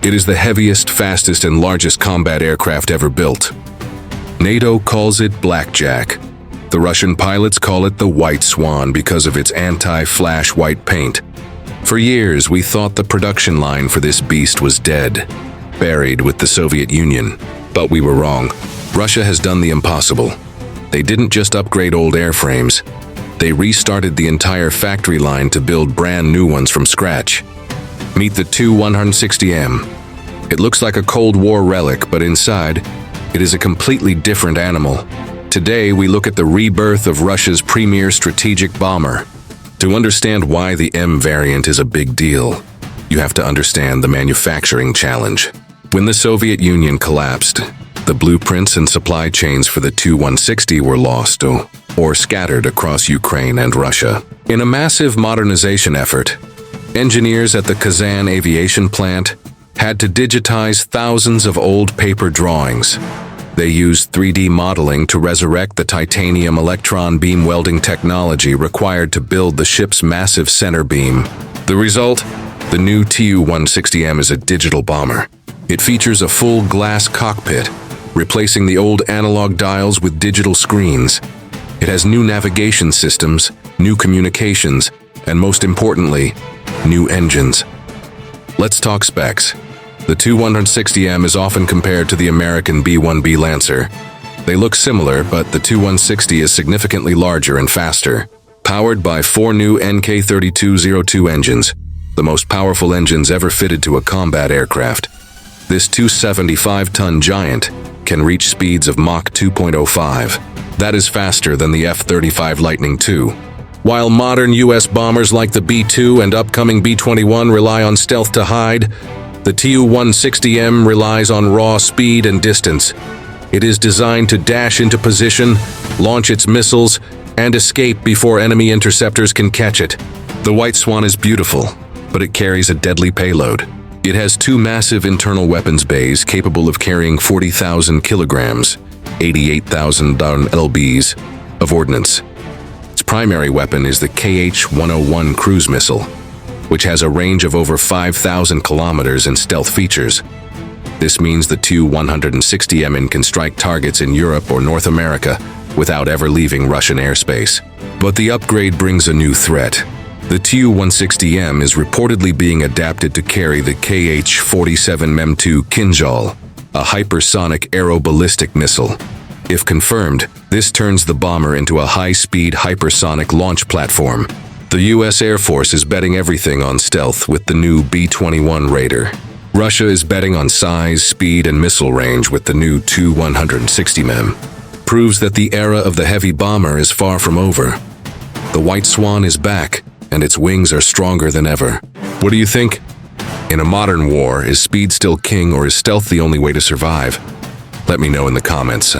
It is the heaviest, fastest, and largest combat aircraft ever built. NATO calls it Blackjack. The Russian pilots call it the White Swan because of its anti-flash white paint. For years, we thought the production line for this beast was dead, buried with the Soviet Union. But we were wrong. Russia has done the impossible. They didn't just upgrade old airframes. They restarted the entire factory line to build brand new ones from scratch. Meet the Tu-160M. It looks like a Cold War relic, but inside, it is a completely different animal. Today, we look at the rebirth of Russia's premier strategic bomber. To understand why the M variant is a big deal, you have to understand the manufacturing challenge. When the Soviet Union collapsed, the blueprints and supply chains for the Tu-160 were lost or scattered across Ukraine and Russia. In a massive modernization effort, engineers at the Kazan aviation plant had to digitize thousands of old paper drawings. They used 3D modeling to resurrect the titanium electron beam welding technology required to build the ship's massive center beam. The result? The new Tu-160M is a digital bomber. It features a full glass cockpit, replacing the old analog dials with digital screens. It has new navigation systems, new communications, and most importantly, new engines. Let's talk specs. The Tu-160M is often compared to the American B-1B Lancer. They look similar, but the Tu-160 is significantly larger and faster. Powered by 4 new NK3202 engines, the most powerful engines ever fitted to a combat aircraft. This 275-ton giant can reach speeds of Mach 2.05. That is faster than the F-35 Lightning II. While modern U.S. bombers like the B-2 and upcoming B-21 rely on stealth to hide, the Tu-160M relies on raw speed and distance. It is designed to dash into position, launch its missiles, and escape before enemy interceptors can catch it. The White Swan is beautiful, but it carries a deadly payload. It has 2 massive internal weapons bays capable of carrying 40,000 kilograms, 88,000 lbs, of ordnance. Its primary weapon is the KH-101 cruise missile, which has a range of over 5,000 kilometers and stealth features. This means the Tu-160M can strike targets in Europe or North America without ever leaving Russian airspace. But the upgrade brings a new threat. The Tu-160M is reportedly being adapted to carry the KH-47M2 Kinjal, a hypersonic aeroballistic missile. If confirmed, this turns the bomber into a high-speed hypersonic launch platform. The U.S. Air Force is betting everything on stealth with the new B-21 Raider. Russia is betting on size, speed, and missile range with the new Tu-160M. Proves that the era of the heavy bomber is far from over. The White Swan is back, and its wings are stronger than ever. What do you think? In a modern war, is speed still king or is stealth the only way to survive? Let me know in the comments.